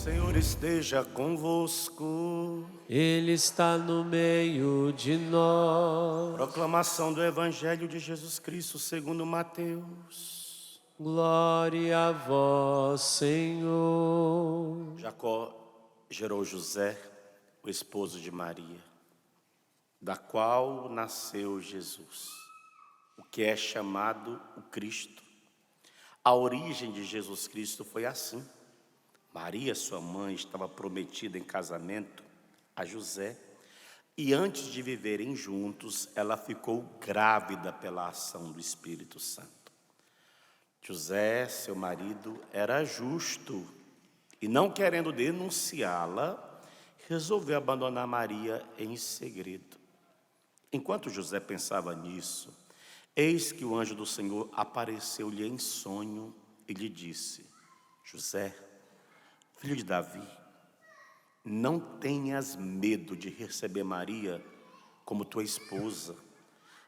Senhor esteja convosco. Ele está no meio de nós. Proclamação do Evangelho de Jesus Cristo segundo Mateus. Glória a vós, Senhor. Jacó gerou José, o esposo de Maria, da qual nasceu Jesus, o que é chamado o Cristo. A origem de Jesus Cristo foi assim. Maria, sua mãe, estava prometida em casamento a José, e antes de viverem juntos, ela ficou grávida pela ação do Espírito Santo. José, seu marido, era justo e, não querendo denunciá-la, resolveu abandonar Maria em segredo. Enquanto José pensava nisso, eis que o anjo do Senhor apareceu-lhe em sonho e lhe disse: José, filho de Davi, não tenhas medo de receber Maria como tua esposa,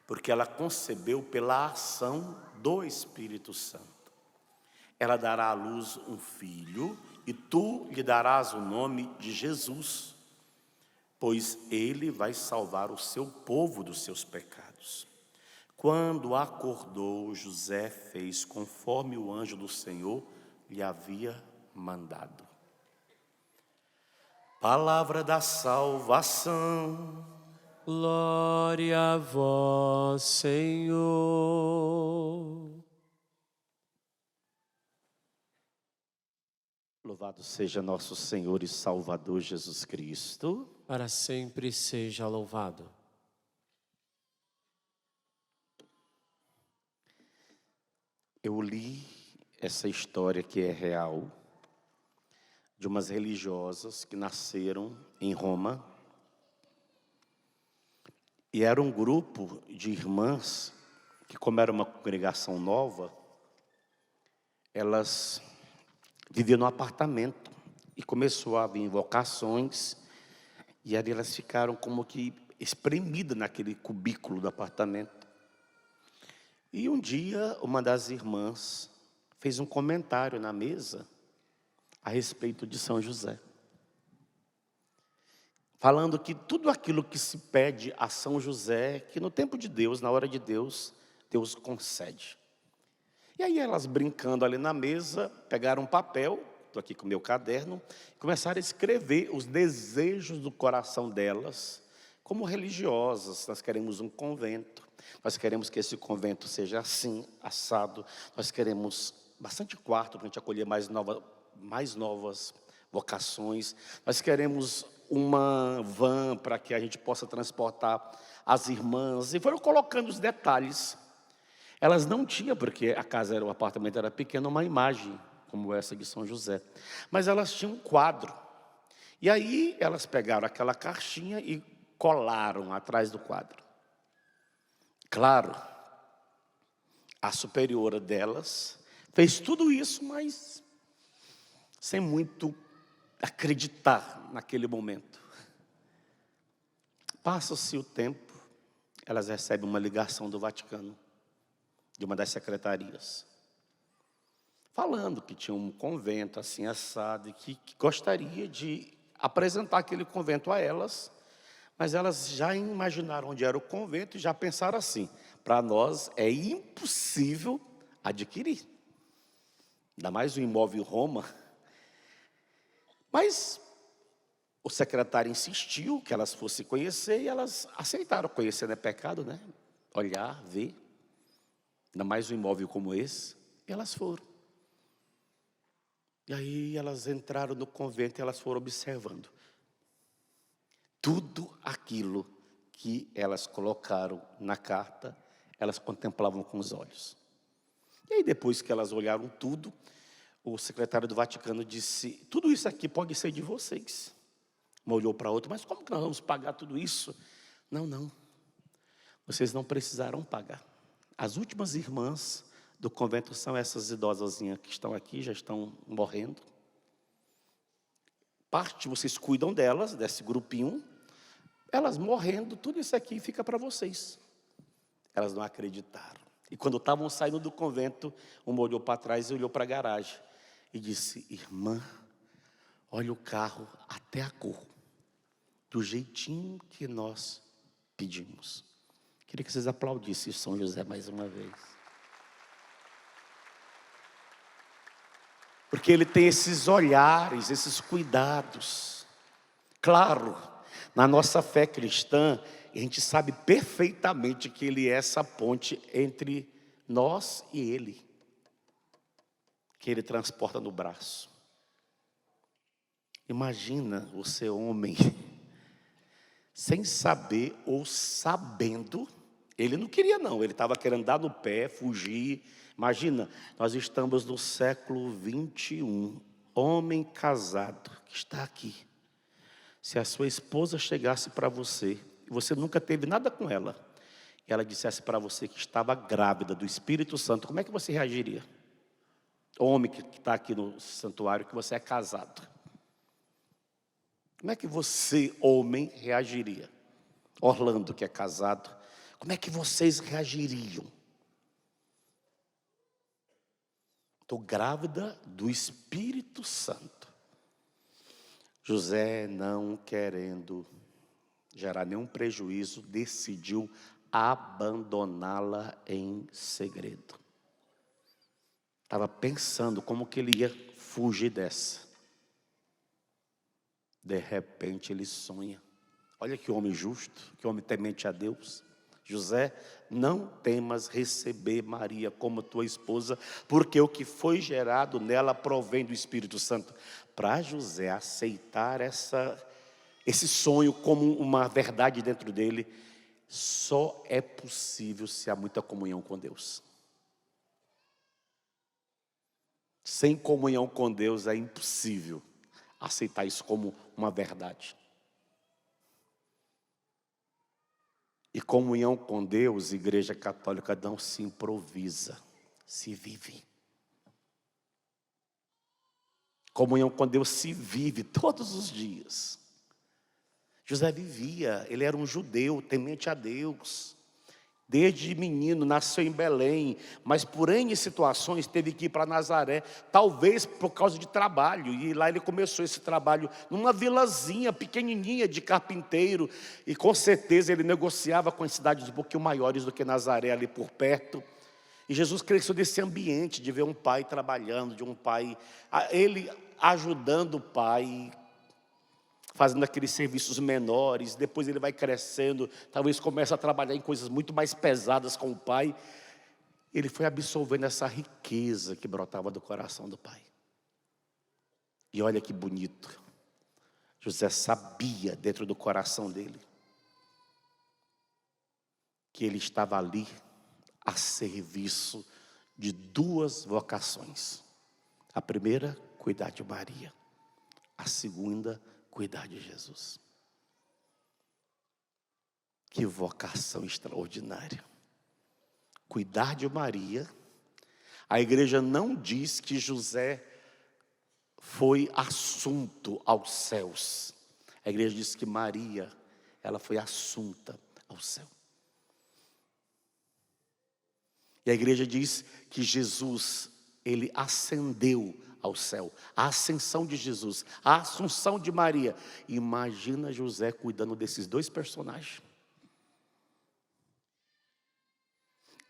porque ela concebeu pela ação do Espírito Santo. Ela dará à luz um filho e tu lhe darás o nome de Jesus, pois ele vai salvar o seu povo dos seus pecados. Quando acordou, José fez conforme o anjo do Senhor lhe havia mandado. Palavra da salvação. Glória a vós, Senhor. Louvado seja nosso Senhor e Salvador Jesus Cristo. Para sempre seja louvado. Eu li essa história que é real, de umas religiosas que nasceram em Roma. E era um grupo de irmãs que, como era uma congregação nova, elas viviam no apartamento e começou a vir invocações, e ali elas ficaram como que espremidas naquele cubículo do apartamento. E um dia, uma das irmãs fez um comentário na mesa a respeito de São José, falando que tudo aquilo que se pede a São José, que no tempo de Deus, na hora de Deus, Deus concede. E aí elas, brincando ali na mesa, pegaram um papel, estou aqui com o meu caderno, e começaram a escrever os desejos do coração delas, como religiosas. Nós queremos um convento, nós queremos que esse convento seja assim, assado, nós queremos bastante quarto para a gente acolher mais novas vocações, nós queremos uma van para que a gente possa transportar as irmãs, e foram colocando os detalhes. Elas não tinham, porque a casa o apartamento era pequeno, uma imagem como essa de São José, mas elas tinham um quadro. E aí elas pegaram aquela caixinha e colaram atrás do quadro. Claro, a superiora delas fez tudo isso, mas sem muito acreditar naquele momento. Passa-se o tempo, elas recebem uma ligação do Vaticano, de uma das secretarias, falando que tinha um convento assim assado e que gostaria de apresentar aquele convento a elas, mas elas já imaginaram onde era o convento e já pensaram assim: para nós é impossível adquirir, ainda mais o imóvel em Roma. Mas o secretário insistiu que elas fossem conhecer e elas aceitaram. Conhecer não é pecado, né? Olhar, ver, ainda mais um imóvel como esse. E elas foram. E aí elas entraram no convento e elas foram observando tudo aquilo que elas colocaram na carta, elas contemplavam com os olhos. E aí depois que elas olharam tudo, o secretário do Vaticano disse: tudo isso aqui pode ser de vocês. Uma olhou para a outra: mas como que nós vamos pagar tudo isso? Não, vocês não precisaram pagar. As últimas irmãs do convento são essas idosazinhas que estão aqui, já estão morrendo. Parte vocês cuidam delas, desse grupinho, elas morrendo, tudo isso aqui fica para vocês. Elas não acreditaram. E quando estavam saindo do convento, uma olhou para trás e olhou para a garagem e disse: irmã, Olha o carro até a cor, do jeitinho que nós pedimos. Queria que vocês aplaudissem São José mais uma vez. Porque ele tem esses olhares, esses cuidados. Claro, na nossa fé cristã, a gente sabe perfeitamente que ele é essa ponte entre nós e ele, que ele transporta no braço. Imagina você, homem, sem saber ou sabendo, ele não queria não, ele estava querendo dar no pé, fugir. Imagina, nós estamos no século 21, homem casado que está aqui. Se a sua esposa chegasse para você, e você nunca teve nada com ela, e ela dissesse para você que estava grávida do Espírito Santo, como é que você reagiria? Homem que está aqui no santuário, que você é casado. Como é que você, homem, reagiria? Orlando, que é casado, como é que vocês reagiriam? Estou grávida do Espírito Santo. José, não querendo gerar nenhum prejuízo, decidiu abandoná-la em segredo. Estava pensando como que ele ia fugir dessa. De repente ele sonha. Olha que homem justo, que homem temente a Deus. José, não temas receber Maria como tua esposa, porque o que foi gerado nela provém do Espírito Santo. Para José aceitar esse sonho como uma verdade dentro dele, só é possível se há muita comunhão com Deus. Sem comunhão com Deus é impossível aceitar isso como uma verdade. E comunhão com Deus, Igreja Católica, não se improvisa, se vive. Comunhão com Deus se vive todos os dias. José vivia, ele era um judeu, temente a Deus. Desde menino, nasceu em Belém, mas por N situações teve que ir para Nazaré, talvez por causa de trabalho. E lá ele começou esse trabalho numa vilazinha pequenininha de carpinteiro. E com certeza ele negociava com as cidades um pouquinho maiores do que Nazaré, ali por perto. E Jesus cresceu desse ambiente de ver um pai trabalhando, de um pai, ele ajudando o pai, fazendo aqueles serviços menores. Depois ele vai crescendo, talvez comece a trabalhar em coisas muito mais pesadas com o pai. Ele foi absorvendo essa riqueza que brotava do coração do pai. E olha que bonito, José sabia dentro do coração dele que ele estava ali a serviço de duas vocações. A primeira, cuidar de Maria. A segunda, cuidar de Jesus. Que vocação extraordinária. Cuidar de Maria. A igreja não diz que José foi assunto aos céus. A igreja diz que Maria, ela foi assunta ao céu. E a igreja diz que Jesus, ele ascendeu ao céu. A ascensão de Jesus, a assunção de Maria. Imagina José cuidando desses dois personagens.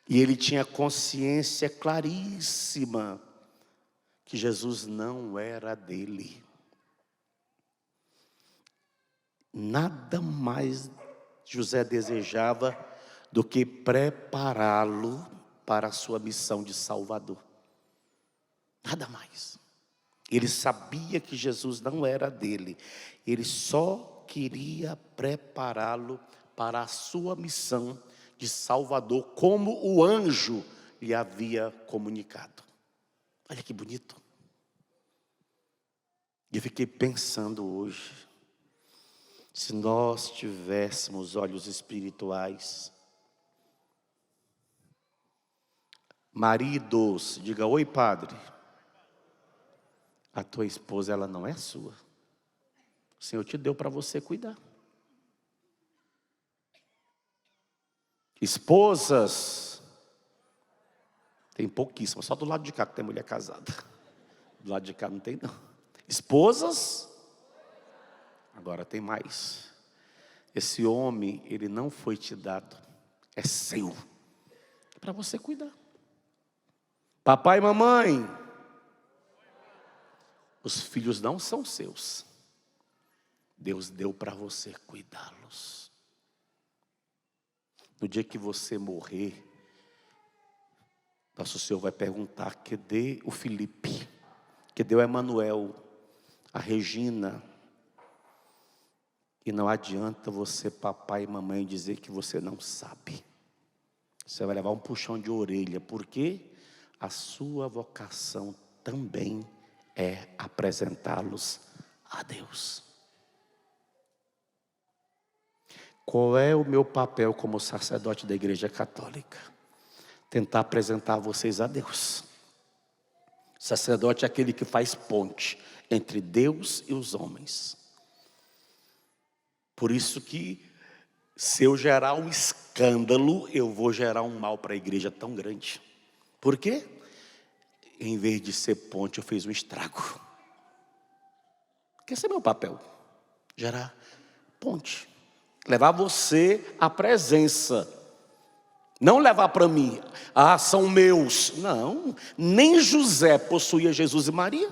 E ele tinha consciência claríssima que Jesus não era dele. Nada mais José desejava do que prepará-lo para a sua missão de Salvador. Nada mais. Ele sabia que Jesus não era dele. Ele só queria prepará-lo para a sua missão de Salvador, como o anjo lhe havia comunicado. Olha que bonito. E eu fiquei pensando hoje, se nós tivéssemos olhos espirituais, maridos, diga: oi, padre. A tua esposa, ela não é sua. O Senhor te deu para você cuidar. Esposas, tem pouquíssimas, só do lado de cá que tem mulher casada. Do lado de cá não tem não. Esposas, Agora tem mais. Esse homem, ele não foi te dado, é seu, é para você cuidar. Papai e mamãe, os filhos não são seus. Deus deu para você cuidá-los. No dia que você morrer, nosso Senhor vai perguntar: cadê o Felipe? Cadê o Emanuel? A Regina? E não adianta você, papai e mamãe, dizer que você não sabe. Você vai levar um puxão de orelha, porque a sua vocação também é apresentá-los a Deus. Qual é o meu papel como sacerdote da Igreja Católica? Tentar apresentar vocês a Deus. O sacerdote é aquele que faz ponte entre Deus e os homens. Por isso que, se eu gerar um escândalo, eu vou gerar um mal para a igreja tão grande. Por quê? Em vez de ser ponte, eu fiz um estrago. Esse é meu papel. Gerar ponte. Levar você à presença. Não levar para mim, são meus. Não, nem José possuía Jesus e Maria.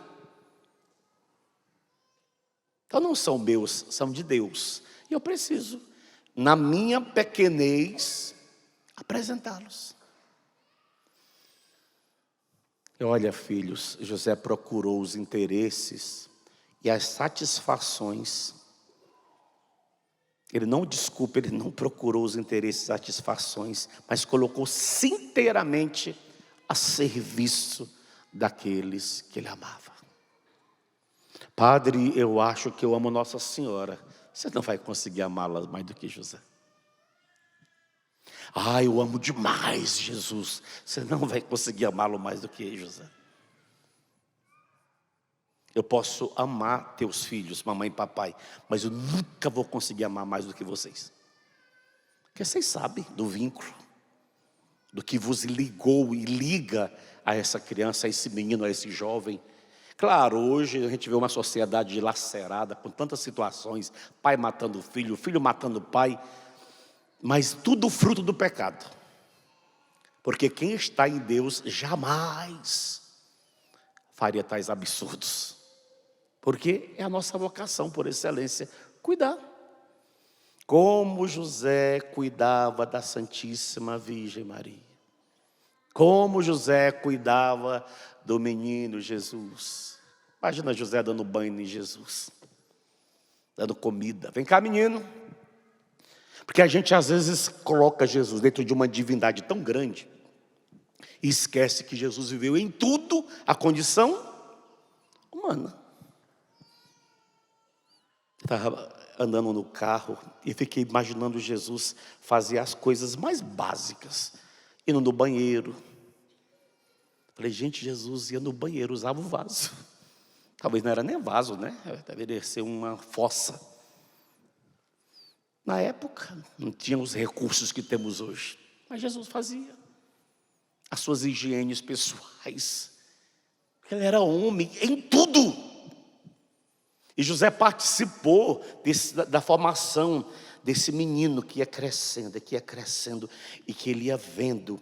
Então não são meus, são de Deus. E eu preciso, na minha pequenez, apresentá-los. E olha, filhos, José procurou os interesses e as satisfações. Ele não procurou os interesses e satisfações, mas colocou-se inteiramente a serviço daqueles que ele amava. Padre, eu acho que eu amo Nossa Senhora. Você não vai conseguir amá-la mais do que José. Eu amo demais Jesus. Você não vai conseguir amá-lo mais do que José. Eu posso amar teus filhos, mamãe e papai, mas eu nunca vou conseguir amar mais do que vocês. Porque vocês sabem do vínculo, do que vos ligou e liga a essa criança, a esse menino, a esse jovem. Claro, hoje a gente vê uma sociedade dilacerada, com tantas situações, pai matando filho, filho matando pai, mas tudo fruto do pecado. Porque quem está em Deus jamais faria tais absurdos. Porque é a nossa vocação por excelência, cuidar. Como José cuidava da Santíssima Virgem Maria. Como José cuidava do menino Jesus. Imagina José dando banho em Jesus, dando comida. Vem cá, menino. Porque a gente às vezes coloca Jesus dentro de uma divindade tão grande e esquece que Jesus viveu em tudo a condição humana. Estava andando no carro e fiquei imaginando Jesus fazer as coisas mais básicas. Indo no banheiro. Falei, gente, Jesus ia no banheiro, usava o vaso. Talvez não era nem vaso, né? Deveria ser uma fossa. Na época, não tinha os recursos que temos hoje. Mas Jesus fazia. As suas higienes pessoais. Ele era homem em tudo. E José participou da formação desse menino que ia crescendo, e que ele ia vendo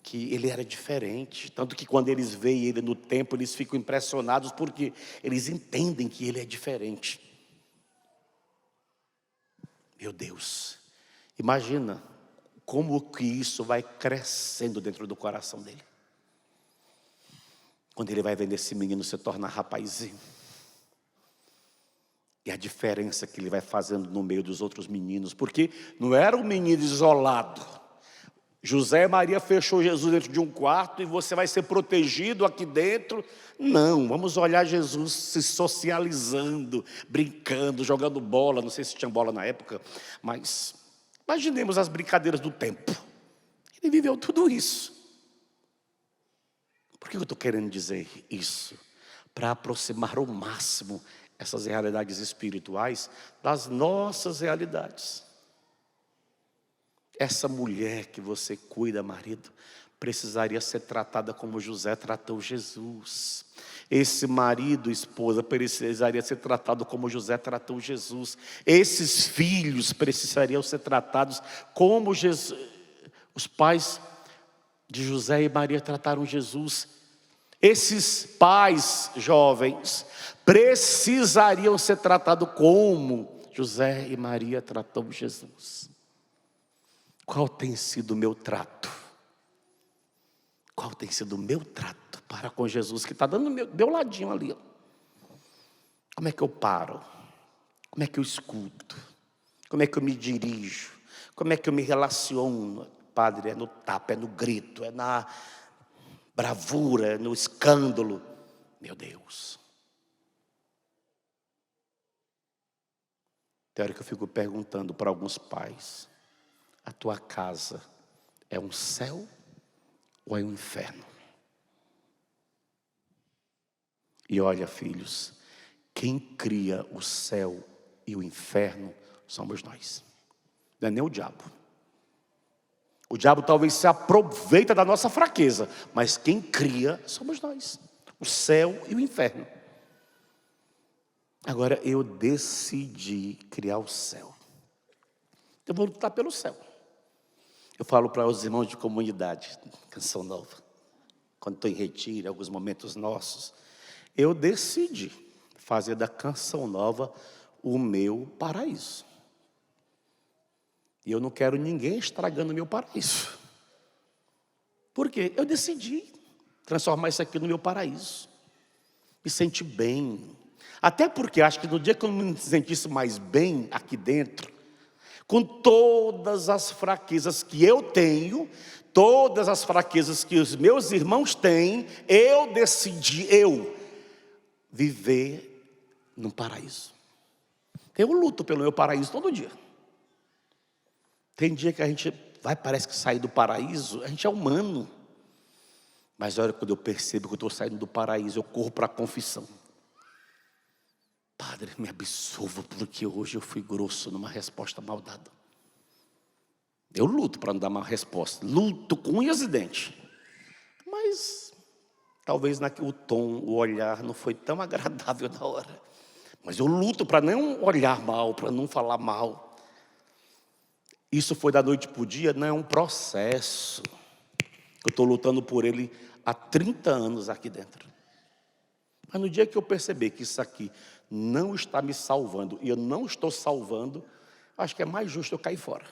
que ele era diferente. Tanto que quando eles veem ele no templo, eles ficam impressionados, porque eles entendem que ele é diferente. Meu Deus, imagina como que isso vai crescendo dentro do coração dele. Quando ele vai vendo esse menino se tornar rapazinho. E a diferença que ele vai fazendo no meio dos outros meninos. Porque não era um menino isolado. José e Maria fechou Jesus dentro de um quarto e você vai ser protegido aqui dentro. Não, vamos olhar Jesus se socializando, brincando, jogando bola. Não sei se tinha bola na época, mas imaginemos as brincadeiras do tempo. Ele viveu tudo isso. Por que eu estou querendo dizer isso? Para aproximar ao máximo essas realidades espirituais das nossas realidades. Essa mulher que você cuida, marido, precisaria ser tratada como José tratou Jesus. Esse marido, esposa, precisaria ser tratado como José tratou Jesus. Esses filhos precisariam ser tratados como os pais de José e Maria trataram Jesus. Esses pais jovens precisariam ser tratados como José e Maria tratou Jesus. Qual tem sido o meu trato? Qual tem sido o meu trato para com Jesus, que está dando meu ladinho ali? Como é que eu paro? Como é que eu escuto? Como é que eu me dirijo? Como é que eu me relaciono? Padre, é no tapa, é no grito, é na bravura, é no escândalo. Meu Deus. Tem hora que eu fico perguntando para alguns pais: a tua casa é um céu ou é um inferno? E olha, filhos, quem cria o céu e o inferno somos nós. Não é nem o diabo. O diabo talvez se aproveita da nossa fraqueza, mas quem cria somos nós. O céu e o inferno. Agora eu decidi criar o céu. Eu vou lutar pelo céu. Eu falo para os irmãos de comunidade, Canção Nova, quando estou em retiro, em alguns momentos nossos, eu decidi fazer da Canção Nova o meu paraíso. E eu não quero ninguém estragando o meu paraíso. Por quê? Eu decidi transformar isso aqui no meu paraíso. Me sentir bem. Até porque acho que no dia que eu me sentisse mais bem aqui dentro, com todas as fraquezas que eu tenho, todas as fraquezas que os meus irmãos têm, eu decidi, viver num paraíso. Eu luto pelo meu paraíso todo dia. Tem dia que a gente parece que sair do paraíso, a gente é humano. Mas olha, quando eu percebo que eu estou saindo do paraíso, eu corro para a confissão. Padre, me absolva, porque hoje eu fui grosso numa resposta mal dada. Eu luto para não dar uma resposta. Luto com unhas e dentes. Mas talvez o tom, o olhar não foi tão agradável na hora. Mas eu luto para não olhar mal, para não falar mal. Isso foi da noite para o dia? Não, é um processo. Eu estou lutando por ele há 30 anos aqui dentro. Mas no dia que eu perceber que isso aqui não está me salvando, e eu não estou salvando, acho que é mais justo eu cair fora.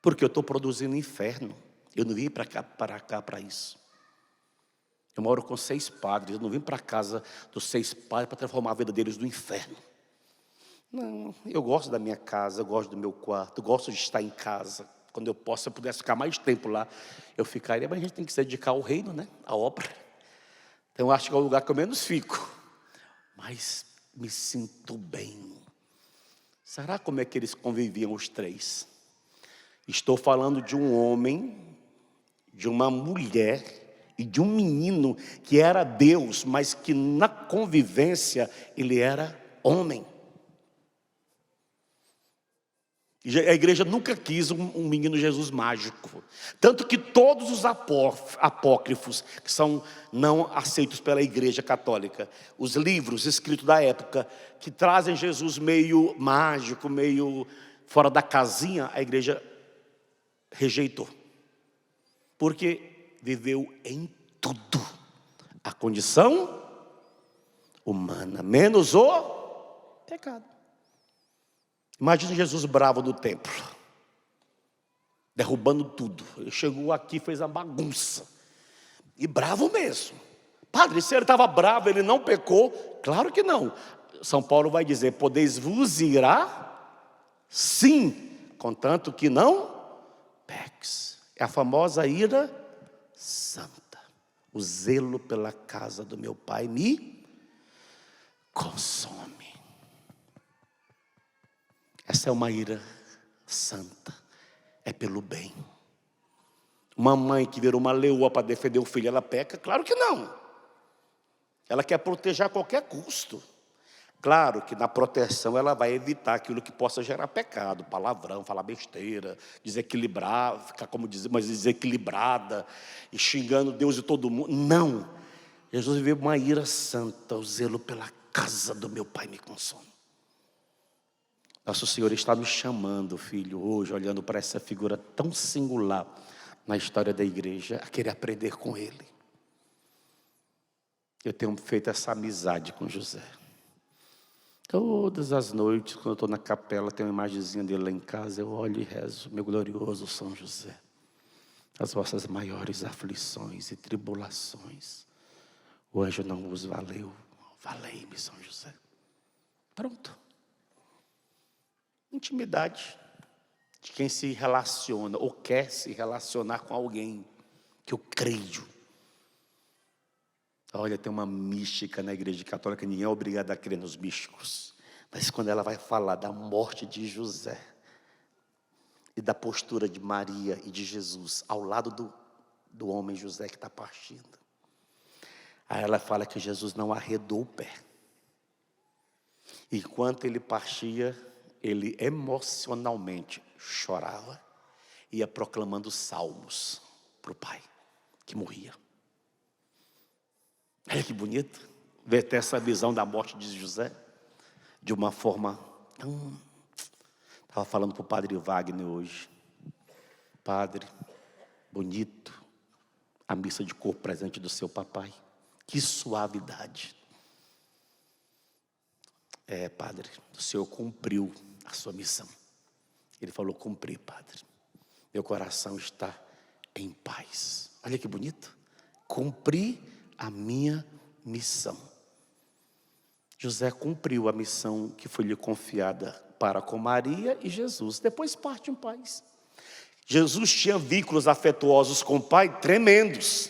Porque eu estou produzindo inferno. Eu não vim para cá para isso. Eu moro com 6 padres, eu não vim para casa dos 6 padres para transformar a vida deles no inferno. Não, eu gosto da minha casa, eu gosto do meu quarto, eu gosto de estar em casa. Quando eu posso, se eu pudesse ficar mais tempo lá, eu ficaria, mas a gente tem que se dedicar ao reino, né? À obra. Então eu acho que é o lugar que eu menos fico. Mas me sinto bem. Será como é que eles conviviam os 3? Estou falando de um homem, de uma mulher e de um menino que era Deus, mas que na convivência ele era homem. A igreja nunca quis um menino Jesus mágico. Tanto que todos os apócrifos, que são não aceitos pela igreja católica, os livros escritos da época, que trazem Jesus meio mágico, meio fora da casinha, a igreja rejeitou. Porque viveu em tudo a condição humana, menos o pecado. Imagina Jesus bravo no templo, derrubando tudo. Ele chegou aqui e fez a bagunça. E bravo mesmo. Padre, se ele estava bravo, ele não pecou? Claro que não. São Paulo vai dizer, podeis vos irar? Sim, contanto que não peques. É a famosa ira santa. O zelo pela casa do meu pai me consome. Essa é uma ira santa, é pelo bem. Uma mãe que virou uma leoa para defender o filho, ela peca? Claro que não. Ela quer proteger a qualquer custo. Claro que na proteção ela vai evitar aquilo que possa gerar pecado, palavrão, falar besteira, desequilibrar, ficar como dizer, mas desequilibrada, e xingando Deus e todo mundo. Não. Jesus viveu uma ira santa, o zelo pela casa do meu Pai me consome. Nosso Senhor está nos chamando, filho, hoje, olhando para essa figura tão singular na história da igreja, a querer aprender com Ele. Eu tenho feito essa amizade com José. Todas as noites, quando eu estou na capela, tem uma imagenzinha dele lá em casa, eu olho e rezo, meu glorioso São José, as vossas maiores aflições e tribulações, o anjo não vos valeu, valei-me, São José. Pronto. Intimidade de quem se relaciona ou quer se relacionar com alguém que eu creio. Olha, tem uma mística na igreja católica, ninguém é obrigado a crer nos místicos. Mas quando ela vai falar da morte de José e da postura de Maria e de Jesus ao lado do homem José que está partindo, aí ela fala que Jesus não arredou o pé. Enquanto ele partia, ele emocionalmente chorava, ia proclamando salmos para o pai que morria. Olha que bonito, ver até essa visão da morte de José, de uma forma tão... Estava falando para o padre Wagner hoje, padre, bonito, a missa de corpo presente do seu papai, que suavidade. Padre, o Senhor cumpriu a sua missão. Ele falou, cumpri, padre, meu coração está em paz. Olha que bonito, cumpri a minha missão. José cumpriu a missão que foi lhe confiada para com Maria e Jesus. Depois parte em paz. Jesus tinha vínculos afetuosos com o pai tremendos.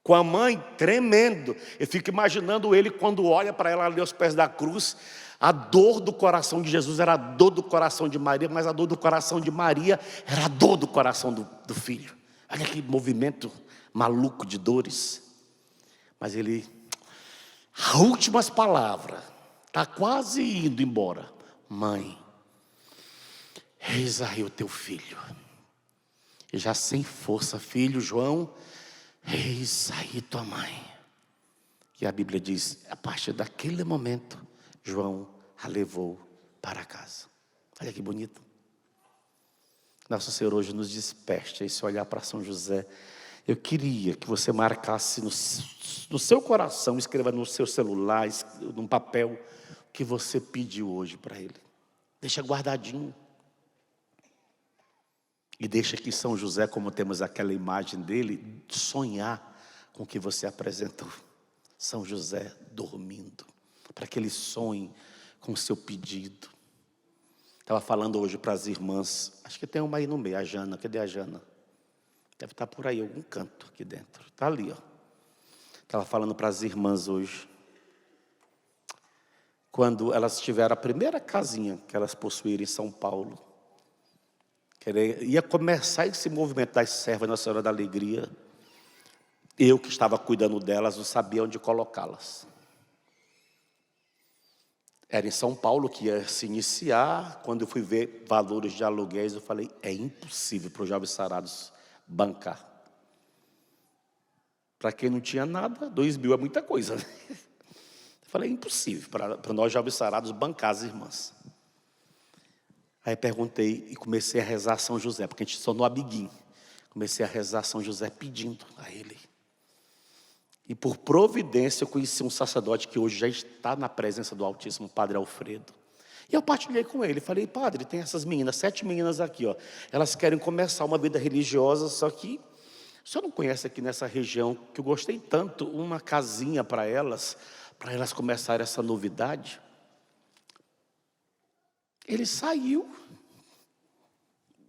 Com a mãe, tremendo. Eu fico imaginando ele quando olha para ela ali aos pés da cruz. A dor do coração de Jesus era a dor do coração de Maria, mas a dor do coração de Maria era a dor do coração do filho. Olha que movimento maluco de dores. Mas ele, as últimas palavras, está quase indo embora. Mãe, eis aí o teu filho. E já sem força, filho, João, eis aí tua mãe. E a Bíblia diz, a partir daquele momento, João a levou para casa. Olha que bonito. Nosso Senhor hoje nos desperte, esse olhar para São José. Eu queria que você marcasse no seu coração, escreva no seu celular, num papel, o que você pediu hoje para ele. Deixa guardadinho. E deixa que São José, como temos aquela imagem dele, sonhar com o que você apresentou. São José dormindo, para que ele sonhe com o seu pedido. Estava falando hoje para as irmãs, acho que tem uma aí no meio, a Jana, cadê a Jana? Deve estar por aí, algum canto aqui dentro. Está ali, ó. Estava falando para as irmãs hoje. Quando elas tiveram a primeira casinha que elas possuíram em São Paulo. Ia começar esse movimento das servas Nossa Senhora da Alegria. Eu que estava cuidando delas, não sabia onde colocá-las. Era em São Paulo que ia se iniciar. Quando eu fui ver valores de aluguéis, eu falei, é impossível para os jovens sarados bancar. Para quem não tinha nada, 2.000 é muita coisa, né? Eu falei, é impossível para nós jovens sarados bancar as irmãs. Aí perguntei e comecei a rezar São José, porque a gente só no amiguinho. Comecei a rezar São José pedindo a ele. E por providência eu conheci um sacerdote que hoje já está na presença do Altíssimo, Padre Alfredo. E eu partilhei com ele, falei, padre, tem essas meninas, 7 meninas aqui, ó. Elas querem começar uma vida religiosa, só que o senhor não conhece aqui nessa região, que eu gostei tanto, uma casinha para elas começarem essa novidade. Ele saiu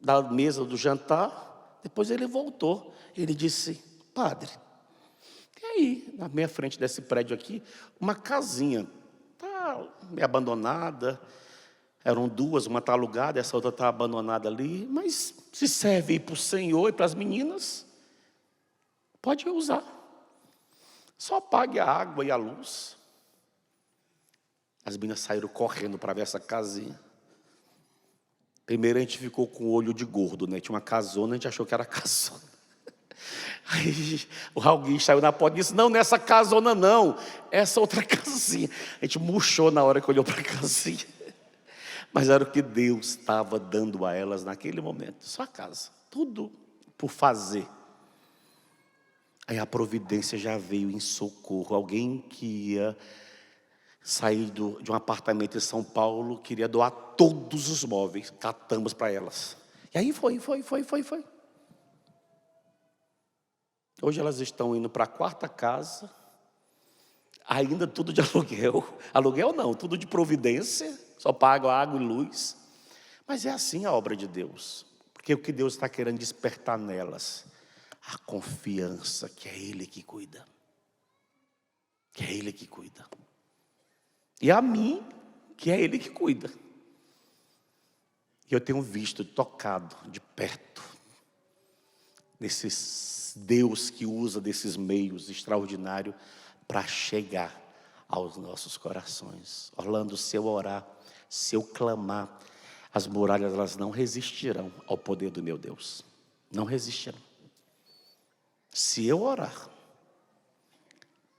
da mesa do jantar, depois ele voltou. Ele disse, padre, tem aí, na minha frente desse prédio aqui, uma casinha, está meio abandonada. Eram 2, uma está alugada, essa outra está abandonada ali, mas se serve para o Senhor e para as meninas, pode usar. Só pague a água e a luz. As meninas saíram correndo para ver essa casinha. Primeiro a gente ficou com o olho de gordo, né? Tinha uma casona, a gente achou que era casona. Aí o Raul saiu na porta e disse: não, nessa casona não, essa outra casinha. A gente murchou na hora que olhou para a casinha. Mas era o que Deus estava dando a elas naquele momento. Só a casa, tudo por fazer. Aí a providência já veio em socorro. Alguém que ia sair de um apartamento em São Paulo queria doar todos os móveis. Catamos para elas. E aí foi. Hoje elas estão indo para a 4ª casa, ainda tudo de aluguel. Aluguel não, tudo de providência, só pagam água e luz. Mas é assim a obra de Deus, porque o que Deus está querendo despertar nelas, a confiança que é Ele que cuida. Que é Ele que cuida. E a mim, que é Ele que cuida. E eu tenho visto, tocado de perto, nesses Deus que usa desses meios extraordinários para chegar aos nossos corações. Orlando, se eu orar, se eu clamar, as muralhas elas não resistirão ao poder do meu Deus. Não resistirão. Se eu orar,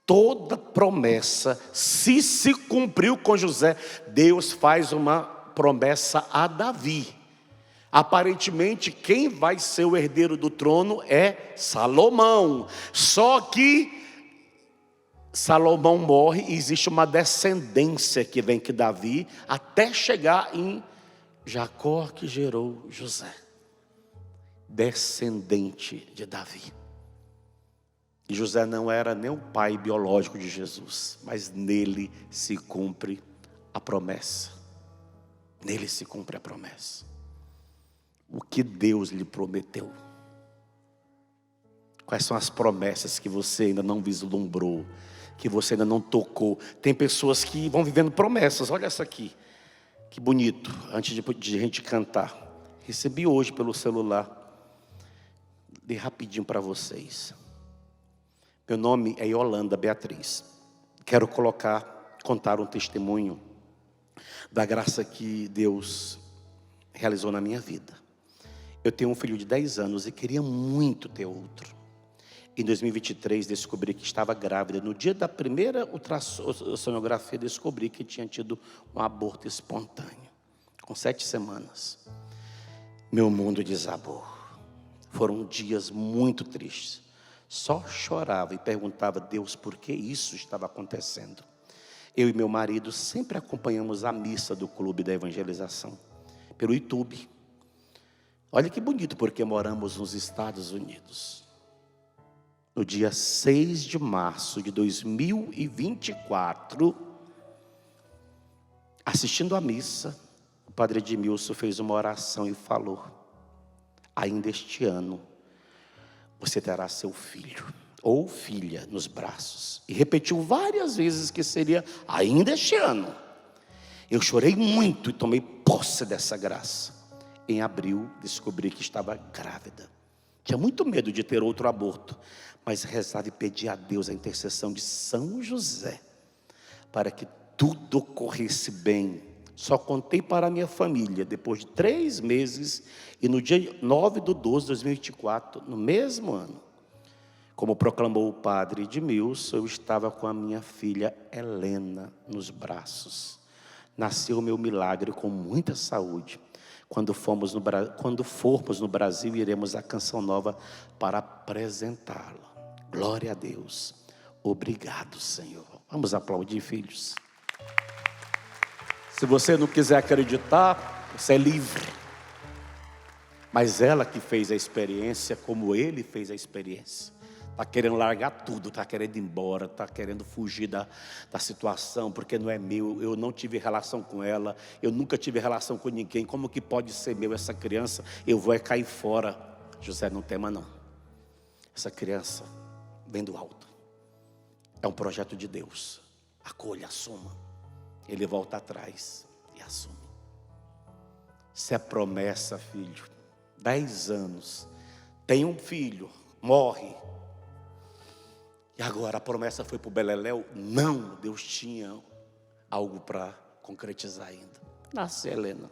toda promessa, se cumpriu com José, Deus faz uma promessa a Davi. Aparentemente, quem vai ser o herdeiro do trono é Salomão. Só que Salomão morre e existe uma descendência que vem de Davi até chegar em Jacó, que gerou José. Descendente de Davi. E José não era nem o pai biológico de Jesus, mas nele se cumpre a promessa. Nele se cumpre a promessa. O que Deus lhe prometeu? Quais são as promessas que você ainda não vislumbrou, que você ainda não tocou? Tem pessoas que vão vivendo promessas. Olha essa aqui, que bonito. Antes de a gente cantar, recebi hoje pelo celular. Dei rapidinho para vocês. Meu nome é Yolanda Beatriz. Quero contar um testemunho da graça que Deus realizou na minha vida. Eu tenho um filho de 10 anos e queria muito ter outro. Em 2023 descobri que estava grávida. No dia da primeira ultrassonografia descobri que tinha tido um aborto espontâneo. Com 7 semanas. Meu mundo desabou. Foram dias muito tristes. Só chorava e perguntava a Deus por que isso estava acontecendo. Eu e meu marido sempre acompanhamos a missa do Clube da Evangelização pelo YouTube. Olha que bonito, porque moramos nos Estados Unidos. No dia 6 de março de 2024, assistindo a missa, o padre Edmilson fez uma oração e falou: ainda este ano, você terá seu filho ou filha nos braços. E repetiu várias vezes que seria ainda este ano. Eu chorei muito e tomei posse dessa graça. Em abril, descobri que estava grávida. Tinha muito medo de ter outro aborto, mas rezava e pedia a Deus a intercessão de São José, para que tudo ocorresse bem. Só contei para a minha família depois de 3 meses, e no dia 9/12 de 2024, no mesmo ano, como proclamou o padre Edmilson, eu estava com a minha filha Helena nos braços. Nasceu o meu milagre com muita saúde. Quando formos no Brasil, iremos à Canção Nova para apresentá-la. Glória a Deus. Obrigado, Senhor. Vamos aplaudir, filhos. Se você não quiser acreditar, você é livre. Mas ela que fez a experiência, como ele fez a experiência. Está querendo largar tudo, está querendo ir embora, está querendo fugir da situação, porque não é meu, eu não tive relação com ela, eu nunca tive relação com ninguém, como que pode ser meu essa criança? Eu vou cair fora. José, não tema não, essa criança vem do alto, é um projeto de Deus, acolha, assuma. Ele volta atrás e assume. Se é promessa, filho, 10 anos, tem um filho, morre. E agora a promessa foi para o Beleléu? Não, Deus tinha algo para concretizar ainda. Nasce Helena.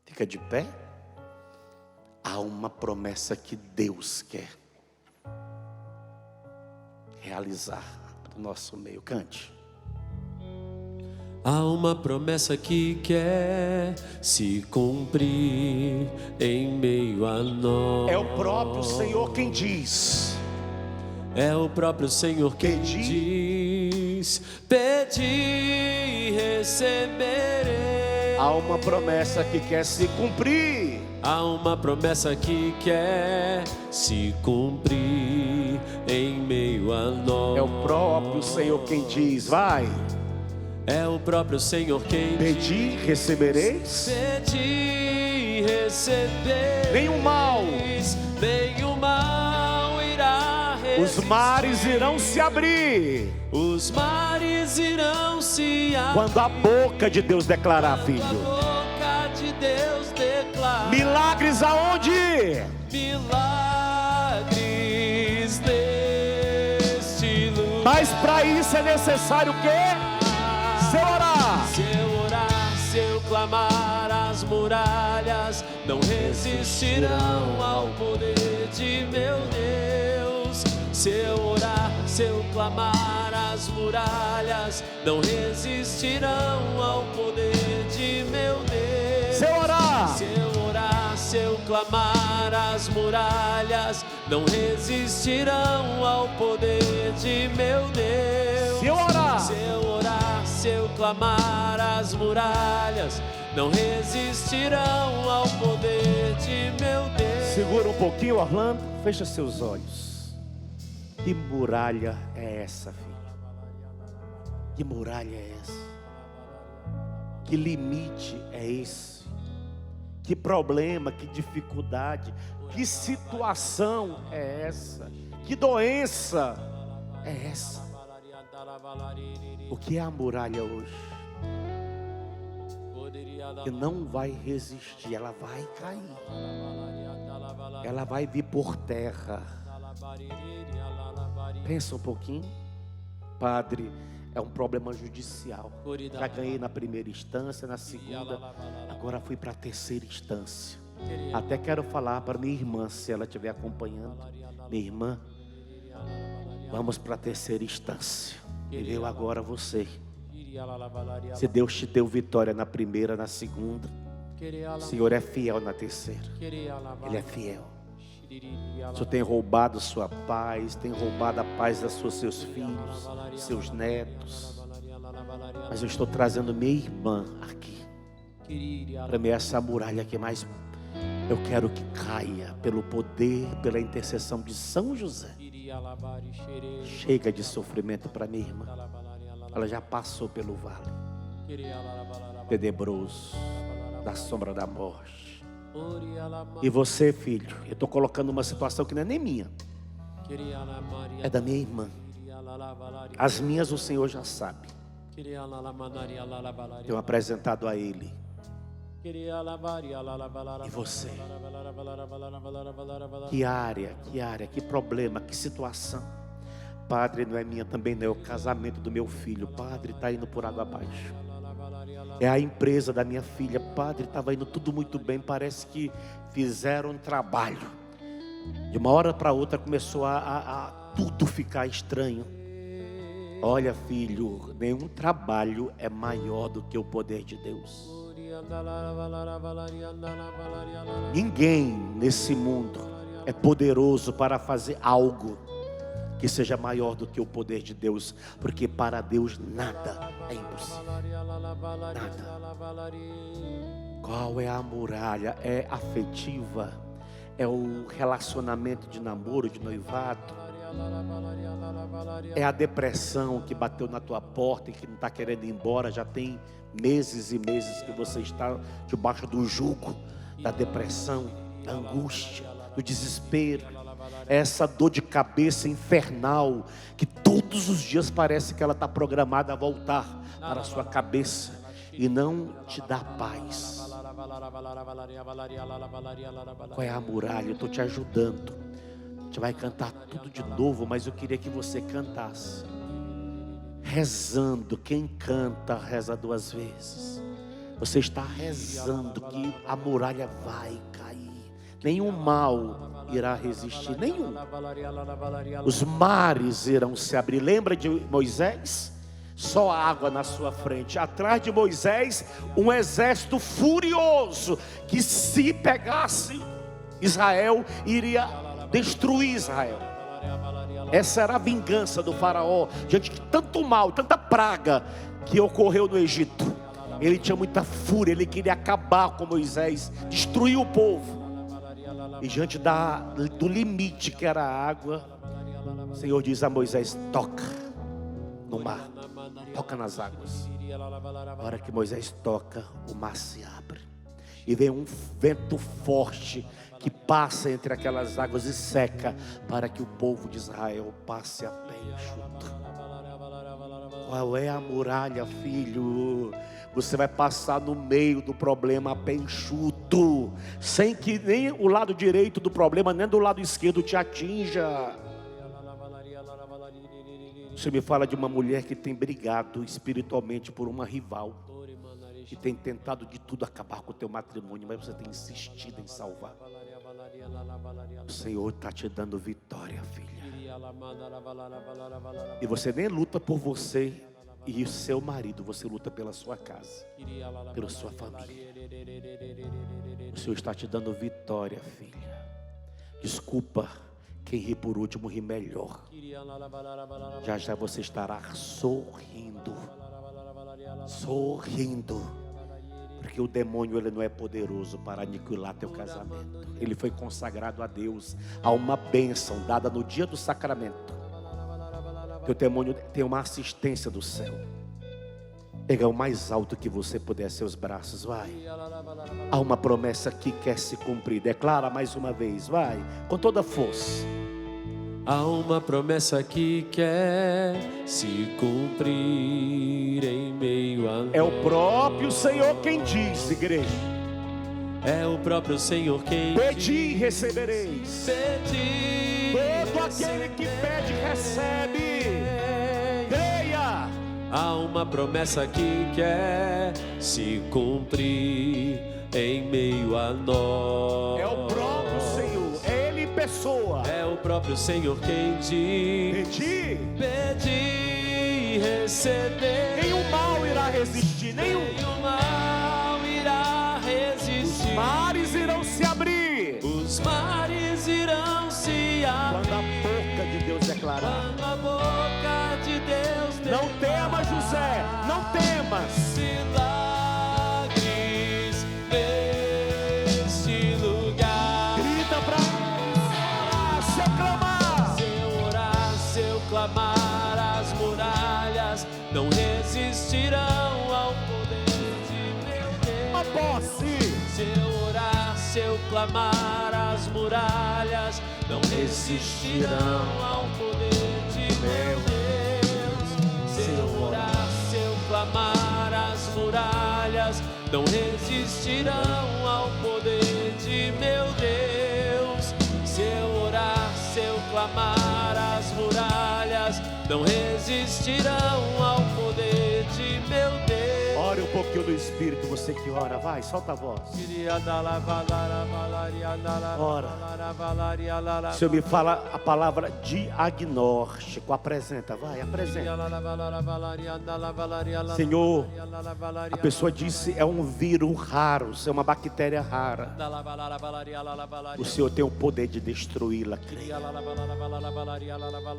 Fica de pé. Há uma promessa que Deus quer realizar no nosso meio. Cante. Há uma promessa que quer se cumprir em meio a nós. É o próprio Senhor quem diz. É o próprio Senhor quem diz: pedi e receberei. Há uma promessa que quer se cumprir. Há uma promessa que quer se cumprir em meio a nós. É o próprio Senhor quem diz. Vai. É o próprio Senhor quem Pedi, diz: recebereis. pedi e recebereis. Nenhum mal irá resistir. Os mares irão se abrir. Os mares irão se abrir. Quando a boca de Deus declarar, filho. Quando a boca de Deus declarar. Milagres aonde? Milagres neste lugar. Mas para isso é necessário o quê? Se eu orar. Se eu orar, se eu clamar, as muralhas não resistirão ao poder de meu Deus. Se eu orar, se eu clamar, as muralhas não resistirão ao poder de meu Deus. Se eu orar. Se eu orar, se eu clamar, as muralhas não resistirão ao poder de meu Deus. Se eu orar. Se eu orar, se eu clamar, as muralhas não resistirão ao poder de meu Deus. Segura um pouquinho, Orlando. Fecha seus olhos. Que muralha é essa, filho? Que muralha é essa? Que limite é esse? Que problema, que dificuldade, que situação é essa? Que doença é essa? O que é a muralha hoje? Que não vai resistir, ela vai cair. Ela vai vir por terra. Pensa um pouquinho. Padre, é um problema judicial. Já ganhei na primeira instância, na segunda, agora fui para a terceira instância. Até quero falar para minha irmã, se ela estiver acompanhando. Minha irmã, vamos para a terceira instância. E veio agora você. Se Deus te deu vitória na primeira, na segunda, o Senhor é fiel na terceira. Ele é fiel. O Senhor tem roubado sua paz, tem roubado a paz dos seus filhos, seus netos. Mas eu estou trazendo minha irmã aqui. Para mim essa muralha aqui, mas eu quero que caia pelo poder, pela intercessão de São José. Chega de sofrimento para minha irmã. Ela já passou pelo vale tenebroso da sombra da morte. E você, filho, eu estou colocando uma situação que não é nem minha, é da minha irmã. As minhas o Senhor já sabe. Tenho apresentado a Ele. E você? Que área, que problema, que situação? Padre, não é minha, também não é o casamento do meu filho. Padre, está indo por água abaixo. É a empresa da minha filha. Padre, estava indo tudo muito bem. Parece que fizeram um trabalho. De uma hora para outra começou a tudo ficar estranho. Olha, filho, nenhum trabalho é maior do que o poder de Deus. Ninguém nesse mundo é poderoso para fazer algo que seja maior do que o poder de Deus, porque para Deus nada é impossível. Nada. Qual é a muralha? É afetiva? É o relacionamento de namoro, de noivado? É a depressão que bateu na tua porta e que não está querendo ir embora? Já tem meses e meses que você está debaixo do jugo da depressão, da angústia, do desespero. Essa dor de cabeça infernal que todos os dias parece que ela está programada a voltar para a sua cabeça e não te dá paz. Qual é a muralha? Eu estou te ajudando. A gente vai cantar tudo de novo, mas eu queria que você cantasse rezando. Quem canta, reza 2 vezes. Você está rezando que a muralha vai cair. nenhum mal irá resistir, nenhum. Os mares irão se abrir. Lembra de Moisés? Só água na sua frente. Atrás de Moisés, um exército furioso, que se pegasse Israel, iria destruir Israel. Essa era a vingança do faraó, diante de tanto mal, tanta praga que ocorreu no Egito. Ele tinha muita fúria, ele queria acabar com Moisés, destruir o povo. E diante do limite que era a água, o Senhor diz a Moisés: toca no mar, toca nas águas. A hora que Moisés toca, o mar se abre. E vem um vento forte que passa entre aquelas águas e seca, para que o povo de Israel passe a pé enxuto. Qual é a muralha, filho? Você vai passar no meio do problema a pé enxuto, sem que nem o lado direito do problema, nem do lado esquerdo te atinja. Você me fala de uma mulher que tem brigado espiritualmente por uma rival, que tem tentado de tudo acabar com o teu matrimônio, mas você tem insistido em salvar. O Senhor está te dando vitória, filha. E você nem luta por você e o seu marido, você luta pela sua casa, pela sua família. O Senhor está te dando vitória, filha. Desculpa, quem ri por último ri melhor. Já já você estará sorrindo, porque o demônio, ele não é poderoso para aniquilar teu casamento. Ele foi consagrado a Deus, a uma bênção dada no dia do sacramento. Teu demônio tem uma assistência do céu. Pega o mais alto que você puder, seus braços, vai. Há uma promessa que quer se cumprir. Declara mais uma vez, vai, com toda força. Há uma promessa que quer se cumprir em meio a nós. É o próprio Senhor quem diz, igreja. É o próprio Senhor quem diz: pedi e recebereis. Pedi, todo aquele que pede recebe. Creia. Há uma promessa que quer se cumprir em meio a nós. É o próprio Senhor, é Ele em pessoa. É o próprio Senhor quem diz: pedi e receber. Nenhum mal irá resistir, nenhum mal irá resistir. Os mares irão se abrir. Os mares irão se abrir. Quando a boca de Deus declarar. Quando a boca de Deus declarar. Não temas, José, não temas. Milagres neste lugar. Grita pra orar, se eu clamar. Se eu orar, se eu clamar, as muralhas não resistirão ao poder de meu Deus. Uma posse. Se eu orar, se eu clamar, as muralhas não resistirão ao poder de meu Deus. Se eu orar, se eu clamar, as muralhas não resistirão ao poder de meu Deus. Se eu orar, se eu clamar, as muralhas não resistirão ao poder de meu Deus. Ore um pouquinho do Espírito, você que ora, vai, solta a voz. Ora. O Senhor me fala a palavra diagnóstico, apresenta, vai, apresenta. Senhor, a pessoa disse, é um vírus raro, é uma bactéria rara. O Senhor tem o poder de destruí-la, creia.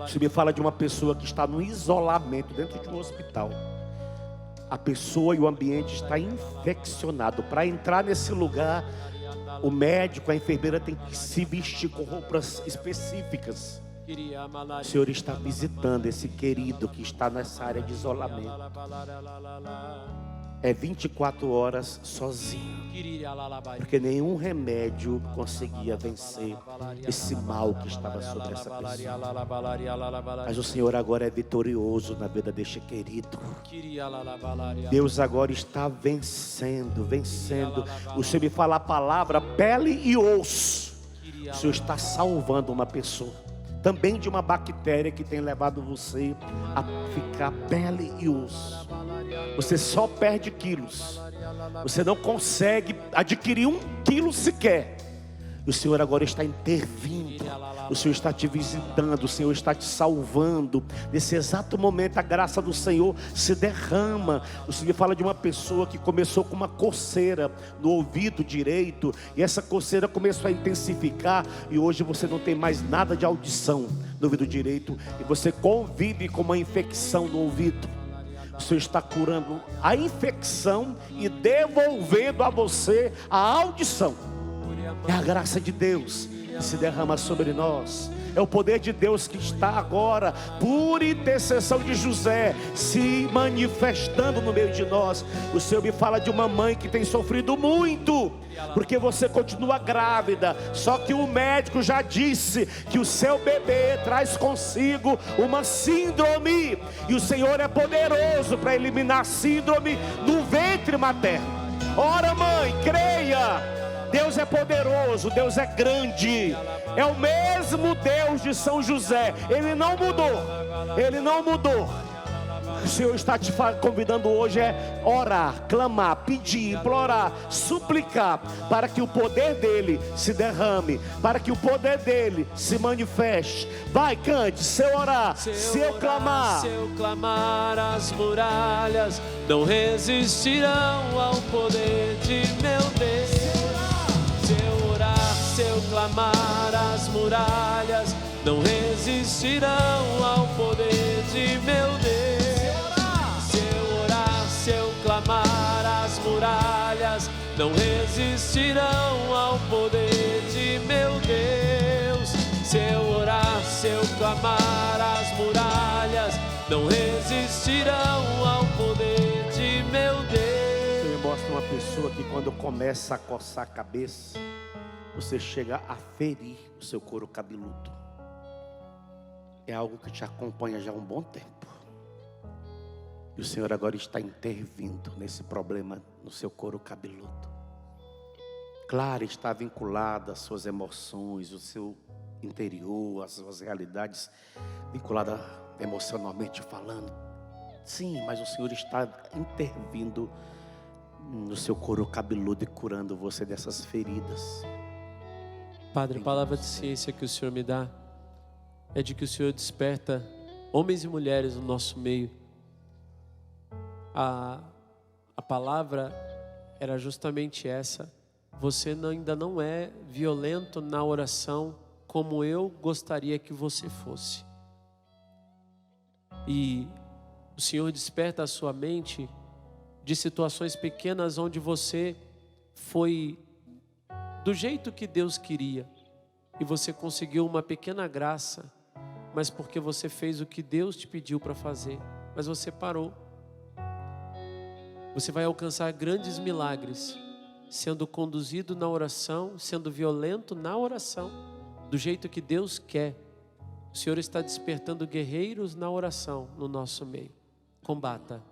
O Senhor me fala de uma pessoa que está no isolamento dentro de um hospital. A pessoa e o ambiente está infeccionado. Para entrar nesse lugar, o médico, a enfermeira tem que se vestir com roupas específicas. O Senhor está visitando esse querido que está nessa área de isolamento. É 24 horas sozinho, porque nenhum remédio conseguia vencer esse mal que estava sobre essa pessoa. Mas o Senhor agora é vitorioso na vida deste querido. Deus agora está vencendo. O Senhor me fala a palavra pele e osso. O Senhor está salvando uma pessoa também de uma bactéria que tem levado você a ficar pele e osso. Você só perde quilos. Você não consegue adquirir 1 quilo sequer. E o Senhor agora está intervindo. O Senhor está te visitando. O Senhor está te salvando. Nesse exato momento a graça do Senhor se derrama. O Senhor fala de uma pessoa que começou com uma coceira no ouvido direito. E essa coceira começou a intensificar. E hoje você não tem mais nada de audição no ouvido direito. E você convive com uma infecção no ouvido. O Senhor está curando a infecção e devolvendo a você a audição. É a graça de Deus que se derrama sobre nós. É o poder de Deus que está agora, por intercessão de José, se manifestando no meio de nós. O Senhor me fala de uma mãe que tem sofrido muito, porque você continua grávida. Só que o médico já disse que o seu bebê traz consigo uma síndrome. E o Senhor é poderoso para eliminar a síndrome no ventre materno. Ora, mãe, creia. Deus é poderoso, Deus é grande. É o mesmo Deus de São José. Ele não mudou. Ele não mudou. O Senhor está te convidando hoje é orar, clamar, pedir, implorar, suplicar, para que o poder dele se derrame, para que o poder dele se manifeste. Vai, cante, se eu orar, se eu clamar. Se eu clamar, as muralhas não resistirão ao poder de meu Deus. Se eu clamar, as muralhas não resistirão ao poder de meu Deus. Se eu orar, se eu clamar, as muralhas não resistirão ao poder de meu Deus. Se eu orar, se eu clamar, as muralhas não resistirão ao poder de meu Deus. Você me mostra uma pessoa que quando começa a coçar a cabeça, você chega a ferir o seu couro cabeludo. É algo que te acompanha já há um bom tempo. E o Senhor agora está intervindo nesse problema no seu couro cabeludo. Claro, está vinculado às suas emoções, o seu interior, às suas realidades, vinculada emocionalmente falando. Sim, mas o Senhor está intervindo no seu couro cabeludo e curando você dessas feridas. Padre, a palavra de ciência que o Senhor me dá é de que o Senhor desperta homens e mulheres no nosso meio. A palavra era justamente essa. Você ainda não é violento na oração como eu gostaria que você fosse. E o Senhor desperta a sua mente de situações pequenas onde você foi do jeito que Deus queria, e você conseguiu uma pequena graça, mas porque você fez o que Deus te pediu para fazer, mas você parou. Você vai alcançar grandes milagres, sendo conduzido na oração, sendo violento na oração, do jeito que Deus quer. O Senhor está despertando guerreiros na oração no nosso meio. Combata.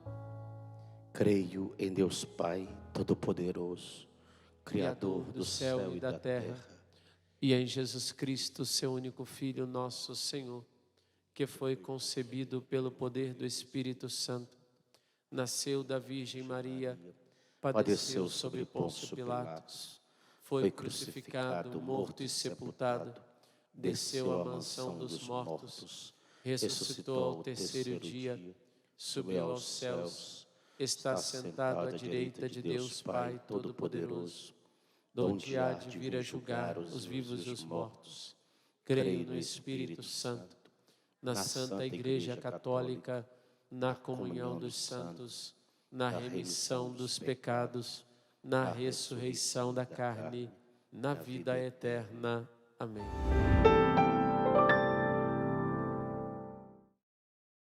Creio em Deus Pai Todo-Poderoso, Criador do céu e da terra, e em Jesus Cristo, seu único Filho, nosso Senhor, que foi concebido pelo poder do Espírito Santo, nasceu da Virgem Maria, padeceu sob Pôncio Pilatos, foi crucificado, morto e sepultado, desceu à mansão dos mortos, ressuscitou ao terceiro dia, subiu aos céus, está sentado à direita de Deus Pai Todo-Poderoso, donde há de vir a julgar os vivos e os mortos. Creio no Espírito Santo, na Santa Igreja Católica, na comunhão dos santos, na remissão dos pecados, na ressurreição da carne, na vida eterna. Amém.